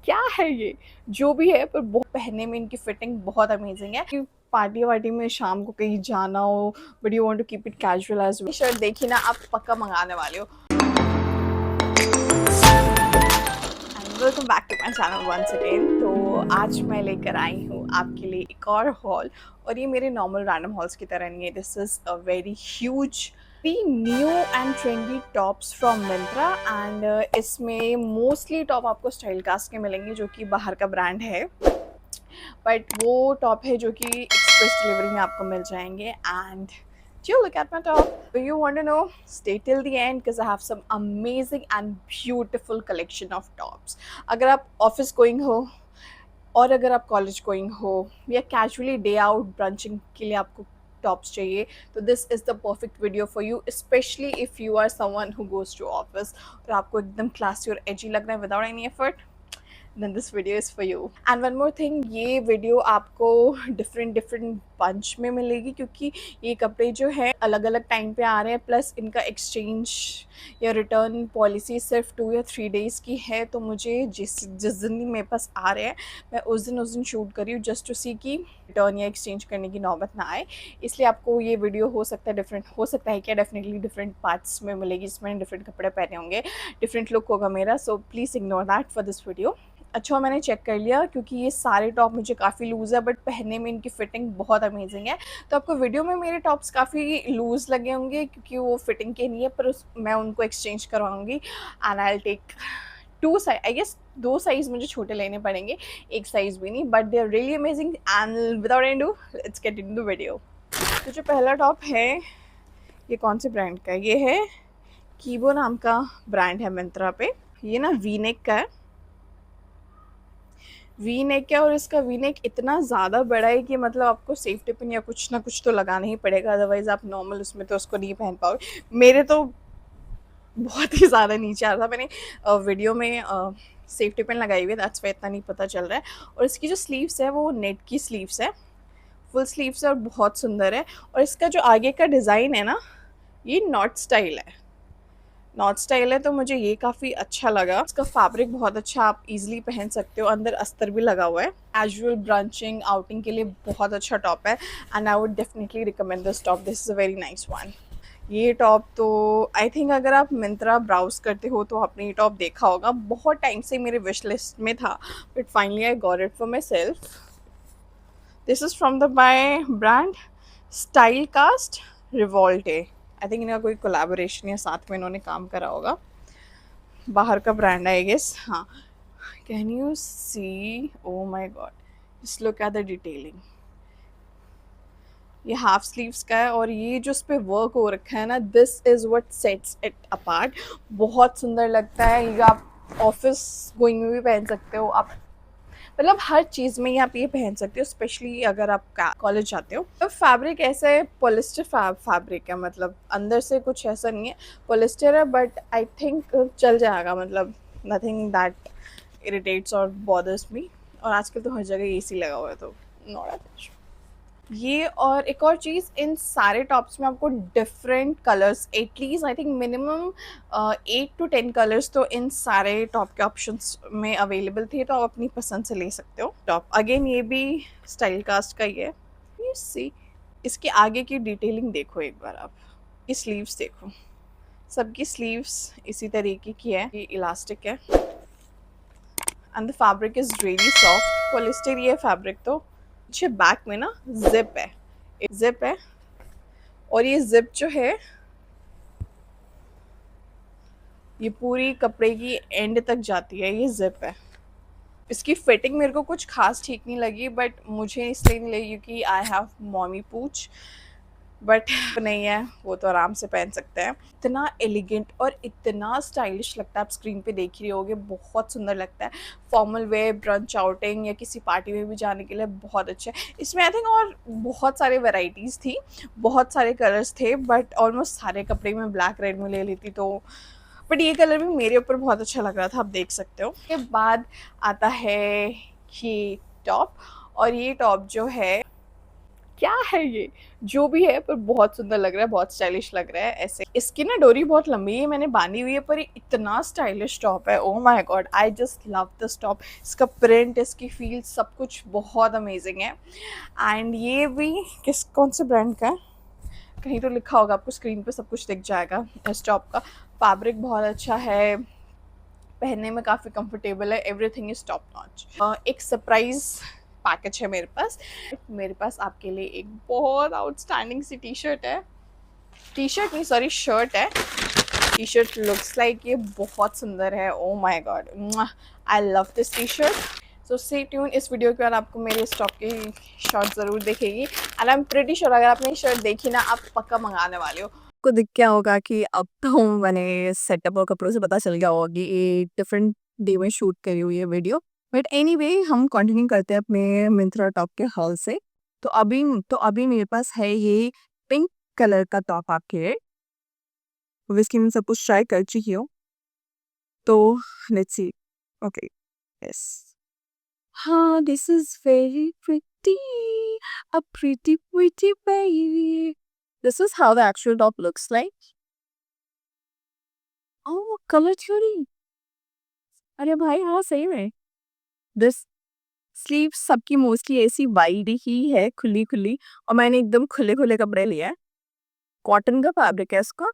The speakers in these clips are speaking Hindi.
क्या है ये, जो भी है, पर बहुत पहनने में इनकी फिटिंग बहुत अमेजिंग है कि पार्टी वार्टी में शाम को कहीं जाना हो, but you want to keep it casual as well. Shirt देखी ना, आप पक्का मंगाने वाले हो। Welcome back to my channel once again. तो आज मैं लेकर आई हूँ आपके लिए एक और हॉल, और ये मेरे नॉर्मल रैंडम हॉल्स की तरह नहीं है। This is a very huge new and trendy tops from Myntra, and इसमें मोस्टली टॉप आपको स्टाइल कास्ट के मिलेंगे, जो कि बाहर का ब्रांड है, बट वो टॉप है जो कि एक्सप्रेस डिलीवरी में आपको मिल जाएंगे। And you look at my top? Do you want to know? Stay till the end because I have some amazing and beautiful collection of tops. अगर आप ऑफिस गोइंग हो, और अगर आप कॉलेज गोइंग हो, या कैजुअली डे आउट ब्रंचिंग के लिए आपको टॉप्स चाहिए, तो this is the perfect video for you, specially if you are someone who goes to office और आपको एकदम क्लासी और एजी लगना है without any effort, then this video is for you. And one more thing, ये वीडियो आपको डिफरेंट पंच में मिलेगी, क्योंकि ये कपड़े जो है अलग अलग टाइम पे आ रहे हैं, प्लस इनका एक्सचेंज या रिटर्न पॉलिसी सिर्फ 2 या 3 डेज़ की है। तो मुझे जिस जिस दिन भी मेरे पास आ रहे हैं, मैं उस दिन शूट करी हूँ, जस्ट टू सी कि रिटर्न या एक्सचेंज करने की नौबत ना आए। इसलिए आपको ये वीडियो हो सकता है डिफरेंट, हो सकता है क्या, डेफिनेटली डिफरेंट पार्ट्स में मिलेगी, जिसमें डिफरेंट कपड़े पहने होंगे, डिफरेंट लुक होगा मेरा। So please ignore that for this video. अच्छा, मैंने चेक कर लिया, क्योंकि ये सारे टॉप मुझे काफ़ी लूज़ है, बट पहनने में इनकी फ़िटिंग बहुत अमेजिंग है। तो आपको वीडियो में मेरे टॉप्स काफ़ी लूज़ लगे होंगे, क्योंकि वो फिटिंग के नहीं है, पर मैं उनको एक्सचेंज करवाऊँगी। And I will take 2 size, I guess 2 size मुझे छोटे लेने पड़ेंगे, 1 साइज़ भी नहीं, but they are really amazing. And without any ado, let's get into the video. तो जो पहला टॉप है, ये कौन से ब्रांड का है? ये है कीबो नाम का ब्रांड है मिंत्रा पे। ये ना वी नेक का है, वी नेक है, और इसका वी नेक इतना ज़्यादा बड़ा है कि मतलब आपको सेफ्टी पिन या कुछ ना कुछ तो लगाना ही पड़ेगा, अदरवाइज़ आप नॉर्मल उसमें तो उसको नहीं पहन पाओगे। मेरे तो बहुत ही ज़्यादा नीचे आ रहा था। मैंने वीडियो में सेफ्टी पिन लगाई हुई है, दैट्स वाई इतना नहीं पता चल रहा है। और इसकी जो स्लीव्स है वो नेट की स्लीव्स है, फुल स्लीव्स है, और बहुत सुंदर है। और इसका जो आगे का डिज़ाइन है ना, ये नॉट स्टाइल है, नॉट स्टाइल है, तो मुझे ये काफ़ी अच्छा लगा। इसका फैब्रिक बहुत अच्छा, आप इजीली पहन सकते हो, अंदर अस्तर भी लगा हुआ है। कैजुअल ब्रांचिंग आउटिंग के लिए बहुत अच्छा टॉप है, and I would definitely recommend this top. This is a very nice one. ये टॉप तो आई थिंक अगर आप मिंत्रा ब्राउज करते हो तो आपने ये टॉप देखा होगा, बहुत टाइम से मेरे विश लिस्ट में था, but finally I got it for myself. This is from the my brand style cast रिवॉल्टे। आई थिंक इनका कोई कोलैबोरेशन या साथ में इन्होंने काम करा होगा, बाहर का ब्रांड है आई गेस। हाँ, can you see, oh my God, just look at the detailing. ये हाफ स्लीव्स का है, और ये जो इस पर वर्क हो रखा है ना, this is what sets it apart. बहुत सुंदर लगता है ये, आप ऑफिस गोइंग में भी पहन सकते हो, आप मतलब हर चीज़ में ही आप ये पहन सकते हो, स्पेशली अगर आप कॉलेज जाते हो। तो फैब्रिक ऐसा है, पॉलिस्टर फैब्रिक है, मतलब अंदर से कुछ ऐसा नहीं है, पॉलिस्टर है, बट आई थिंक चल जाएगा, मतलब नथिंग दैट इरिटेट्स और बॉदर्स मी। और आजकल तो हर जगह एसी लगा हुआ है, तो नॉट ये। और एक और चीज़, इन सारे टॉप्स में आपको different colours, at least I think minimum 8 to 10 colours तो इन सारे टॉप के ऑप्शंस में अवेलेबल थे, तो आप अपनी पसंद से ले सकते हो टॉप। अगेन ये भी स्टाइल कास्ट का ही है। यू सी, इसके आगे की डिटेलिंग देखो एक बार आप, ये स्लीव्स देखो, सबकी स्लीव्स इसी तरीके की है, ये इलास्टिक है, and the fabric is really soft, polyester ये फैब्रिक। तो पीछे बैक में ना जिप है, जिप है, और ये जिप जो है ये पूरी कपड़े की एंड तक जाती है, ये जिप है। इसकी फिटिंग मेरे को कुछ खास ठीक नहीं लगी, बट मुझे इसलिए नहीं लगी क्योंकि आई हैव मॉमी पूछ, बट नहीं है, वो तो आराम से पहन सकते हैं। इतना एलिगेंट और इतना स्टाइलिश लगता है, आप स्क्रीन पे देख रही होगे, बहुत सुंदर लगता है। फॉर्मल वेयर, ब्रंच आउटिंग या किसी पार्टी में भी जाने के लिए बहुत अच्छा है। इसमें आई थिंक और बहुत सारे वेराइटीज़ थी, बहुत सारे कलर्स थे, बट ऑलमोस्ट सारे कपड़े में ब्लैक रेड में ले लेती, तो बट ये कलर भी मेरे ऊपर बहुत अच्छा लग रहा था, आप देख सकते हो। उसके बाद आता है ये टॉप, और ये टॉप जो है, क्या है ये? जो भी है पर बहुत सुंदर लग रहा है, बहुत स्टाइलिश लग रहा है ऐसे। इसकी ना डोरी बहुत लंबी है, मैंने बांधी हुई है पर ये इतना स्टाइलिश टॉप है, oh my God! I just love this top. इसका प्रिंट, इसकी फील सब कुछ बहुत अमेजिंग है। एंड ये भी कौन से ब्रांड का है? कहीं तो लिखा होगा, आपको स्क्रीन पे सब कुछ दिख जाएगा इस टॉप का। फैब्रिक बहुत अच्छा है, पहनने में काफ़ी कंफर्टेबल है, एवरीथिंग इज़ टॉप नॉच। एक सरप्राइज़ पैकेज है मेरे पास आपके लिए एक बहुत आउटस्टैंडिंग सी टी शर्ट है। टी शर्ट नहीं, सॉरी, शर्ट है। टी शर्ट लुक्स लाइक ये बहुत सुंदर है, oh my God, I love this T shirt. So stay tune, इस वीडियो के बाद आपको मेरे स्टॉक की शर्ट ज़रूर दिखेगी and I am pretty sure अगर आपने शर्ट देखी ना, आप पक्का मंगाने वाले हो। आपको दिख क्या होगा कि अब तो मैंने सेटअप और कपड़ों से पता चल गया होगा कि ये डिफरेंट डे में शूट करी हुई है वीडियो। बट एनीवे हम कंटिन्यू करते हैं अपने मिंत्रा टॉप के हॉल से। तो अभी मेरे पास है ये पिंक कलर का टॉप आपके लिए। ऑब्वियसली मैं सब कुछ ट्राई कर चुकी हूँ। तो लेट्स सी। Okay, yes. हाँ, this is very pretty, a pretty baby. This is how the actual top looks like. Oh, color theory. अरे भाई हाँ, सही में। दिस स्लीव्स सबकी मोस्टली ऐसी वाइड ही है, खुली-खुली, और मैंने एकदम खुले-खुले कपड़े लिए हैं। कॉटन का फैब्रिक है इसका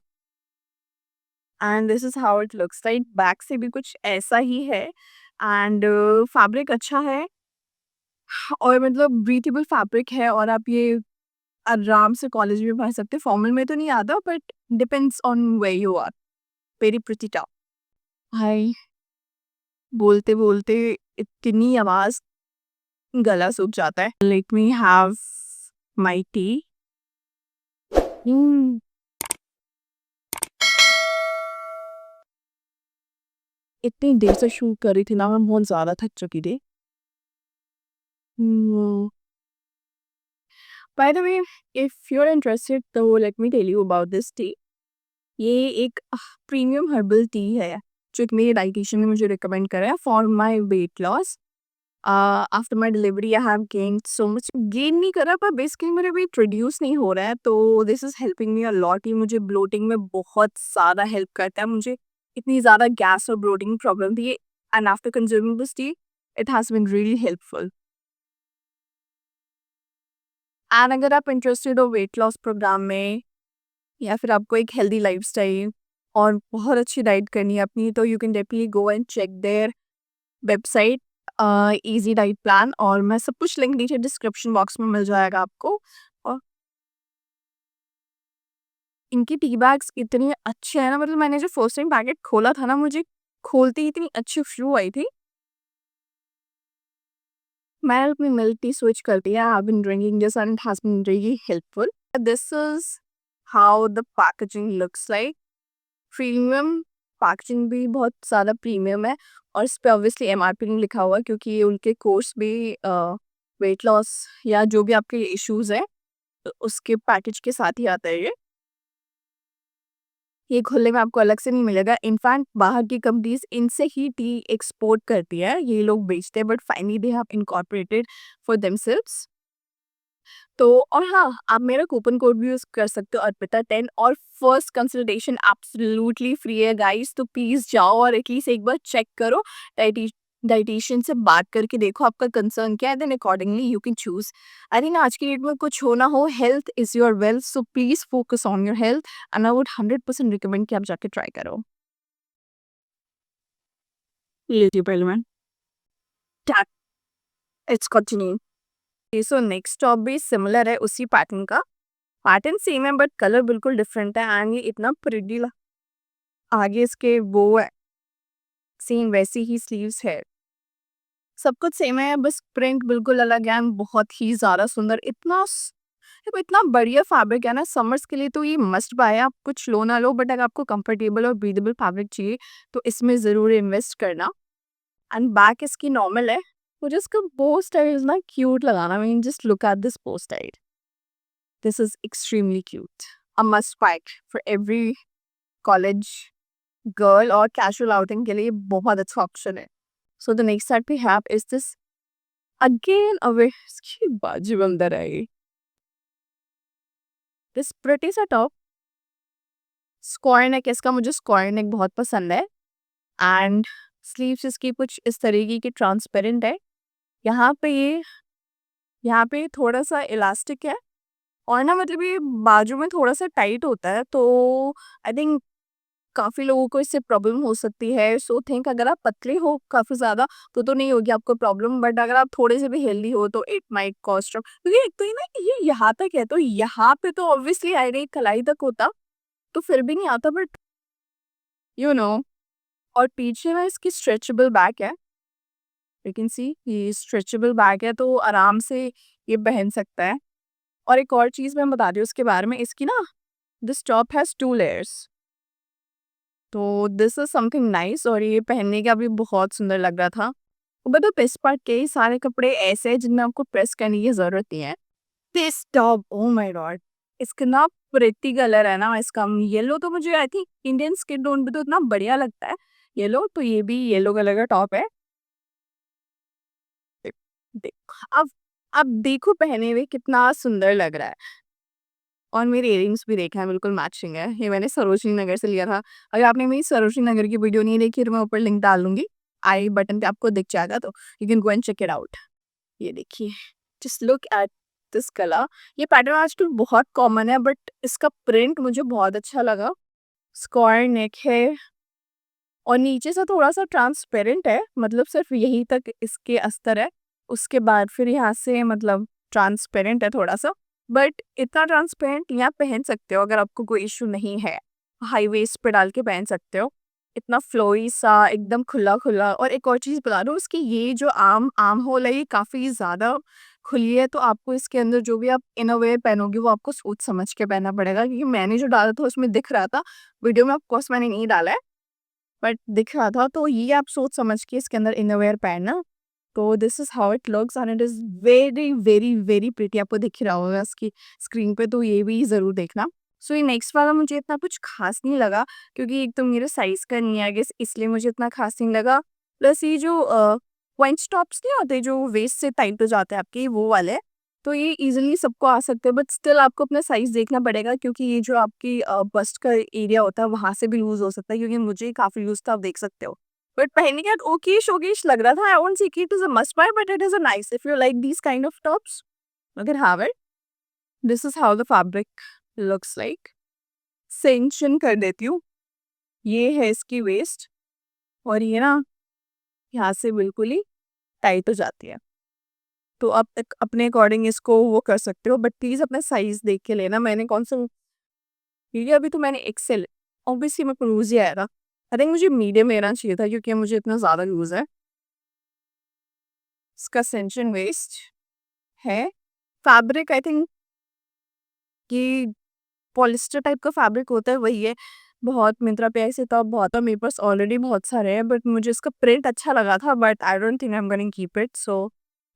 and this is how it looks like. Back से भी कुछ ऐसा ही है एंड फैब्रिक अच्छा है और मतलब ब्रीथेबल फैब्रिक है और आप ये आराम से कॉलेज में पहन सकते हैं। फॉर्मल में तो नहीं आता but depends on where you are. Very pretty top. भाई बोलते-बोलते इतनी आवाज़, गला सूख जाता है। Let me have my tea. हुँ, इतनी देर से शूट कर रही थी ना, मैं बहुत ज़्यादा थक चुकी थी। हुँ, by the way, if you are interested तो let me tell you about this tea. ये एक प्रीमियम हर्बल टी है, जो एक मेरे डायटीशियन ने मुझे रिकमेंड करा है for my weight loss. After my delivery I have gained so much. Gain नहीं करा पर बेसिकली मेरा वेट रिड्यूस नहीं हो रहा है, तो this is helping me a lot. ये मुझे ब्लोटिंग में बहुत ज़्यादा हेल्प करता है। मुझे इतनी ज़्यादा गैस और ब्लोटिंग प्रॉब्लम थी and after consuming this tea it has been really helpful. And अगर आप इंटरेस्टेड हो वेट लॉस प्रोग्राम में या फिर आपको एक हेल्दी लाइफस्टाइल और बहुत अच्छी डाइट करनी है अपनी, तो you can definitely go and check their website, easy diet plan, और मैं सब कुछ लिंक नीचे डिस्क्रिप्शन बॉक्स में मिल जाएगा आपको। और इनके टी बैग्स इतने अच्छे हैं ना, मतलब मैंने जो फर्स्ट टाइम पैकेट खोला था ना, मुझे खोलते ही इतनी अच्छी खुशबू आई थी। मैंने अपनी मिल्क टी स्विच कर दिया। I have been drinking this and it has been really helpful. This is how the packaging looks like. Premium packaging भी बहुत ज़्यादा प्रीमियम है और इस पे ऑब्वियसली एमआरपी नहीं लिखा हुआ क्योंकि ये उनके कोर्स भी वेट लॉस या जो भी आपके इश्यूज़ हैं उसके पैकेज के साथ ही आता है ये। ये खुले में आपको अलग से नहीं मिलेगा। इनफैक्ट बाहर की कंपनीज़ इनसे ही टी एक्सपोर्ट करती है, ये लोग बेचते हैं but finally they have incorporated for themselves. तो और हाँ, आप मेरा कूपन कोड भी यूज़ कर सकते हो अर्पिता 10, और फर्स्ट कंसल्टेशन एब्सोल्युटली फ्री है गाइस। तो प्लीज़ जाओ और एटलीस्ट एक बार चेक करो, डाइटी डाइटिशियन से बात करके देखो आपका कंसर्न क्या है, then accordingly you can choose. I think आज की डेट में कुछ हो ना हो, health is your wealth, so please focus on your health and I would 100% recommend कि आप जाके ट्राई करो। लीजिए पहले मैं it's continue. So next top भी सिमिलर है उसी पैटर्न का। पैटर्न सेम है बट कलर बिल्कुल डिफरेंट है एंड ये इतना प्रिटी आगे इसके वो है, सेम वैसी ही स्लीव्स है। सब कुछ सेम है, बस प्रिंट बिल्कुल अलग है एंड बहुत ही ज़्यादा सुंदर। देखो इतना बढ़िया फैब्रिक है ना, समर्स के लिए तो ये मस्ट बाय है। आप कुछ लो ना लो बट अगर आपको कंफर्टेबल और ब्रीदेबल फैब्रिक चाहिए तो इसमें ज़रूर इन्वेस्ट करना। एंड बैक इसकी नॉर्मल है। मुझे इसका बो स्टाइल ना क्यूट लगाना, I mean just look at this bow style, this is extremely cute. A must buy for every college girl और कैजुअल आउटिंग के लिए बहुत अच्छा ऑप्शन है। So the next that we have is this again away, इसकी बाजू अंदर आई। दिस प्रिटी सा टॉप, स्क्वायर नेक इसका, मुझे स्क्वायर नेक बहुत पसंद है। एंड स्लीव्स इसकी कुछ इस तरीके की ट्रांसपेरेंट है। यहाँ पे ये यहाँ पे थोड़ा सा इलास्टिक है, और ना मतलब ये बाजू में थोड़ा सा टाइट होता है, तो आई थिंक काफ़ी लोगों को इससे प्रॉब्लम हो सकती है। सो थिंक अगर आप पतले हो काफ़ी ज़्यादा तो नहीं होगी आपको प्रॉब्लम, बट अगर आप थोड़े से भी हेल्दी हो तो इट माइट कॉस्ट, क्योंकि एक तो ये ना कि ये यहाँ तक है, तो यहाँ पे तो ऑब्वियसली आई थिंक कलाई तक होता तो फिर भी नहीं आता, बट यू नो। और पीछे ना इसकी स्ट्रेचेबल बैक है, यू कैन सी ये स्ट्रेचेबल बैक है, तो आराम से ये पहन सकता है। और एक और चीज़ मैं बता रही हूँ उसके बारे में, इसकी ना दिस टॉप हैज़ 2 लेयर्स, तो दिस इज़ समथिंग नाइस, और ये पहनने का भी बहुत सुंदर लग रहा था। बट द बेस्ट पार्ट क्या है, ये सारे कपड़े ऐसे हैं जिनमें आपको प्रेस करने की ज़रूरत नहीं है। This top, oh my God! इसका ना प्रिटी कलर है ना इसका, येलो, तो मुझे I think Indian skin tone पे तो इतना बढ़िया लगता है येलो, तो ये भी येलो कलर का टॉप है। देख देख अब देखो पहने हुए कितना सुंदर लग रहा है। और मेरे इयररिंग्स भी देखा है, बिल्कुल मैचिंग है। ये मैंने सरोजिनी नगर से लिया था। अगर आपने मेरी सरोजिनी नगर की वीडियो नहीं देखी तो मैं ऊपर लिंक डाल दूँगी। आई बटन पे आपको दिख जाएगा, तो you can go and check it out. ये देखिए, just look at this colour. ये पैटर्न आजकल बहुत कॉमन है, बट इसका प्रिंट मुझे बहुत अच्छा लगा। स्क्वायर नेक है और नीचे से थोड़ा-सा ट्रांसपेरेंट है, मतलब सिर्फ़ यहीं तक इसके अस्तर है। उसके बाद फिर यहाँ से मतलब ट्रांसपेरेंट है थोड़ा-सा, बट इतना ट्रांसपेरेंट यहाँ पहन सकते हो अगर आपको कोई इश्यू नहीं है। हाई वेस्ट पे डाल के पहन सकते हो। इतना फ्लोई सा एकदम खुला-खुला। और एक और चीज़ बता दूँ, उसकी ये जो आर्म होल है ये काफ़ी ज़्यादा खुली है, तो आपको इसके अंदर जो भी आप इनरवियर पहनोगे वो आपको सोच समझ के पहनना पड़ेगा, क्योंकि मैंने जो डाला था उसमें दिख रहा था। वीडियो में ऑफ कोर्स मैंने नहीं डाला है। बट दिख रहा था, तो ये आप सोच समझ के इसके अंदर इनरवियर पहनना। तो this is how it looks and it is very, very, very pretty. आपको दिख ही रहा होगा इसकी स्क्रीन पे, तो ये भी ज़रूर देखना। सो ये नेक्स्ट वाला मुझे इतना कुछ ख़ास नहीं लगा, क्योंकि एक तो मेरे साइज़ का नहीं है आई गेस, इसलिए मुझे इतना ख़ास नहीं लगा। प्लस ये जो क्वेंच टॉप्स नहीं होते जो वेस्ट से टाइट हो जाते हैं आपके, वो वाले, तो ये ईज़िली सबको आ सकते हैं, बट स्टिल आपको अपना साइज़ देखना पड़ेगा, क्योंकि ये जो आपकी बस्ट का एरिया होता है वहाँ से भी लूज़ हो सकता है, क्योंकि मुझे काफ़ी लूज़ था, आप देख सकते हो। बट पहनने के बाद ओकेश-ओकेश लग रहा था। आई वोंट से कि it is a must bye, but it is a nice if you like these kind of tops, you can have it. This is how the fabric looks like. Mention कर देती हूँ, ये है इसकी वेस्ट, और ये ना यहाँ से बिल्कुल ही टाइट हो जाती है। तो आप एक अपने अकॉर्डिंग इसको वो कर सकते हो, बट प्लीज़ अपना साइज़ देख के लेना। मैंने कौन-सा लिया अभी, तो मैंने एक्सेल, ऑब्वियसली मेरे को लूज़ ही आया था। आई थिंक मुझे मीडियम लेना चाहिए था, क्योंकि मुझे इतना ज़्यादा लूज़ है। इसका सिंचन वेस्ट है। फैब्रिक आई थिंक कि पॉलिस्टर टाइप का फैब्रिक होता है, वही है। बहुत मिंत्रा पे ऐसे टॉप बहुत है, मेरे पास ऑलरेडी बहुत सारे हैं, बट मुझे इसका प्रिंट अच्छा लगा था, but I don't think I am gonna keep it, so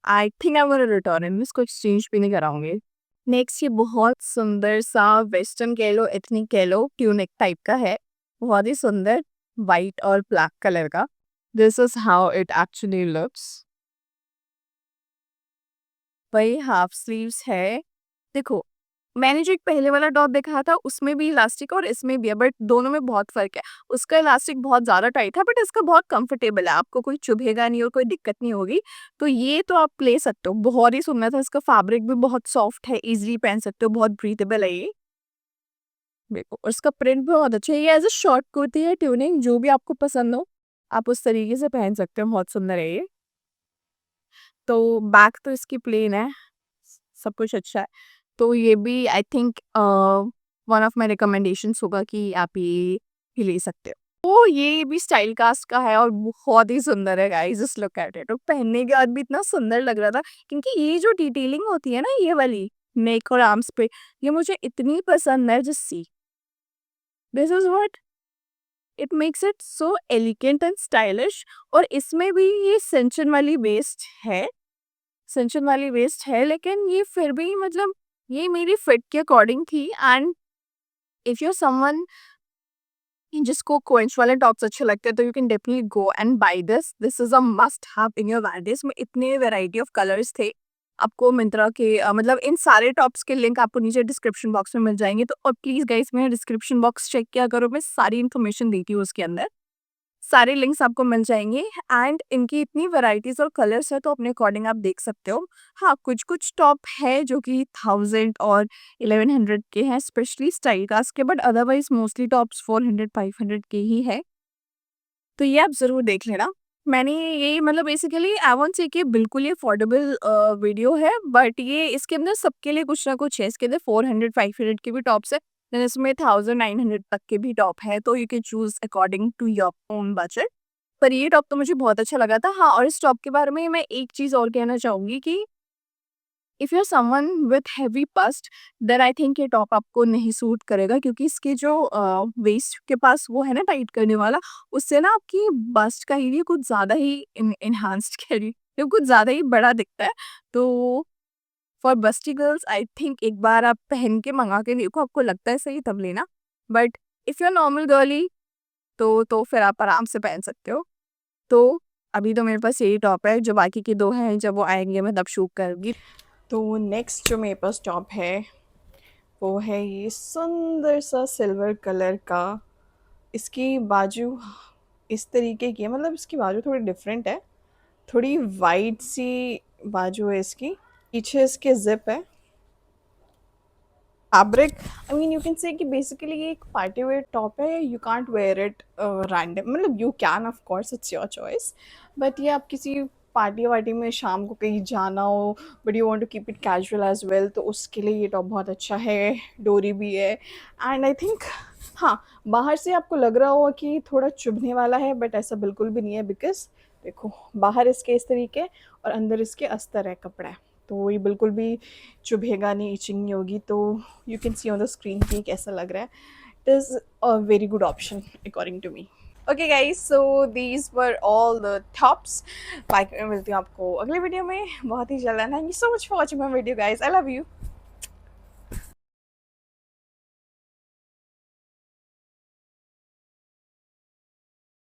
I think I am gonna return it. इसको एक्सचेंज भी नहीं कराऊँगी। नेक्स्ट ये बहुत सुंदर सा वेस्टर्न कह लो, एथनिक कह लो, ट्यूनिक टाइप का है। बहुत ही सुंदर, व्हाइट और ब्लैक कलर का। This is how it actually looks. वही हाफ स्लीव्स है। देखो, मैंने जो एक पहले वाला टॉप देखा था उसमें भी इलास्टिक और इसमें भी है, बट दोनों में बहुत फ़र्क है। उसका इलास्टिक बहुत ज़्यादा टाइट है, बट इसका बहुत कंफर्टेबल है, आपको कोई चुभेगा नहीं और कोई दिक्कत नहीं होगी। तो ये तो आप ले सकते हो, बहुत ही सुंदर था, इसका फैब्रिक भी बहुत सॉफ्ट है, ईज़िली पहन सकते हो, बहुत ब्रीथेबल है ये। देखो, और इसका प्रिंट भी बहुत अच्छा है। ये एज़ अ शॉर्ट कुर्ती है, ट्यूनिंग जो भी आपको पसंद हो, आप उस तरीके से पहन सकते हो, बहुत सुंदर है ये। तो बैक तो इसकी प्लेन है, सब कुछ अच्छा है। तो ये भी I think one of my recommendations होगा कि आप ये भी ले सकते हो। तो ये भी स्टाइल कास्ट का है और बहुत ही सुंदर है guys, just look at it. और पहनने के बाद भी इतना सुंदर लग रहा था, क्योंकि ये जो डिटेलिंग होती है ना ये वाली नेक और आर्म्स पे, ये मुझे इतनी पसंद है। Just see, this is what it makes it so elegant and stylish. और इसमें भी ये सिंचन वाली वेस्ट है, सिंचन वाली वेस्ट है, लेकिन ये फिर भी मतलब ये मेरी फिट के अकॉर्डिंग थी। And if you are someone जिसको क्वेंच वाले टॉप्स अच्छे लगते हैं, तो you can definitely go and buy this. This is a must have in your variety. इसमें इतने वैरायटी ऑफ कलर्स थे, आपको मिंत्रा के मतलब इन सारे टॉप्स के लिंक आपको नीचे डिस्क्रिप्शन बॉक्स में मिल जाएँगे। तो और प्लीज़ गाइस मेरा डिस्क्रिप्शन बॉक्स चेक किया करो, मैं सारी इन्फॉर्मेशन देती हूँ उसके अंदर। सारे लिंक्स आपको मिल जाएँगे एंड इनकी इतनी वैराइटीज़ और कलर्स है तो अपने अकॉर्डिंग आप देख सकते हो। हाँ, कुछ-कुछ टॉप है जो कि 1000 और 1100 के हैं स्पेशली स्टाइल कास्ट के, बट अदरवाइज़ मोस्टली टॉप्स 400 500 के ही है। तो ये आप ज़रूर देख लेना। मैंने ये मतलब बेसिकली आई वोंट से कि बिल्कुल ही अफोर्डेबल वीडियो है, बट ये इसके अंदर सबके लिए कुछ ना कुछ है। इसके अंदर 400 500 के भी टॉप्स हैं, देन इसमें 1000 900 तक के भी टॉप हैं, तो you can choose according to your own budget. पर ये टॉप तो मुझे बहुत अच्छा लगा था। हाँ, और इस टॉप के बारे में मैं एक चीज़ और कहना चाहूँगी कि if you are someone with heavy bust then I think ये टॉप आपको नहीं सूट करेगा, क्योंकि इसके जो वेस्ट के पास वो है ना टाइट करने वाला, उससे ना आपकी बस्ट का एरिया कुछ ज़्यादा ही इनहांस्ड कह रही ये कुछ ज़्यादा ही बड़ा दिखता है। तो फॉर बस्टी गर्ल्स आई थिंक एक बार आप पहन के मंगा के देखो, आपको लगता है सही तब लेना। But if you are normal girly तो फिर आप आराम से पहन सकते हो। तो अभी तो मेरे पास यही टॉप है, जो बाकी के 2 हैं जब वो आएँगे मैं तब शूट करूँगी। तो नेक्स्ट जो मेरे पास टॉप है वो है ये सुंदर सा सिल्वर कलर का। इसकी बाजू इस तरीके की है, मतलब इसकी बाजू थोड़ी डिफरेंट है, थोड़ी वाइड सी बाजू है इसकी। पीछे इसके जिप है। Fabric, I mean you can say कि बेसिकली ये एक पार्टी वेयर टॉप है। You can't wear it random, मतलब you can of course, it's your choice, but ये आप किसी पार्टी वार्टी में शाम को कहीं जाना हो but you want to keep it casual as well, तो उसके लिए ये टॉप बहुत अच्छा है। डोरी भी है एंड आई थिंक, हाँ, बाहर से आपको लग रहा होगा कि थोड़ा चुभने वाला है, बट ऐसा बिल्कुल भी नहीं है। बिकॉज देखो, बाहर इसके इस तरीके और अंदर इसके अस्तर है कपड़ा है, तो ये बिल्कुल भी चुभेगा नहीं, इचिंग नहीं होगी। तो you can see on the screen कि कैसा लग रहा है। It is a very good option according to me. Okay guys, so these were all the tops. बाकी मैं मिलती हूँ आपको अगले वीडियो में बहुत ही जल्द। Thank you so much for watching my video guys, I love you.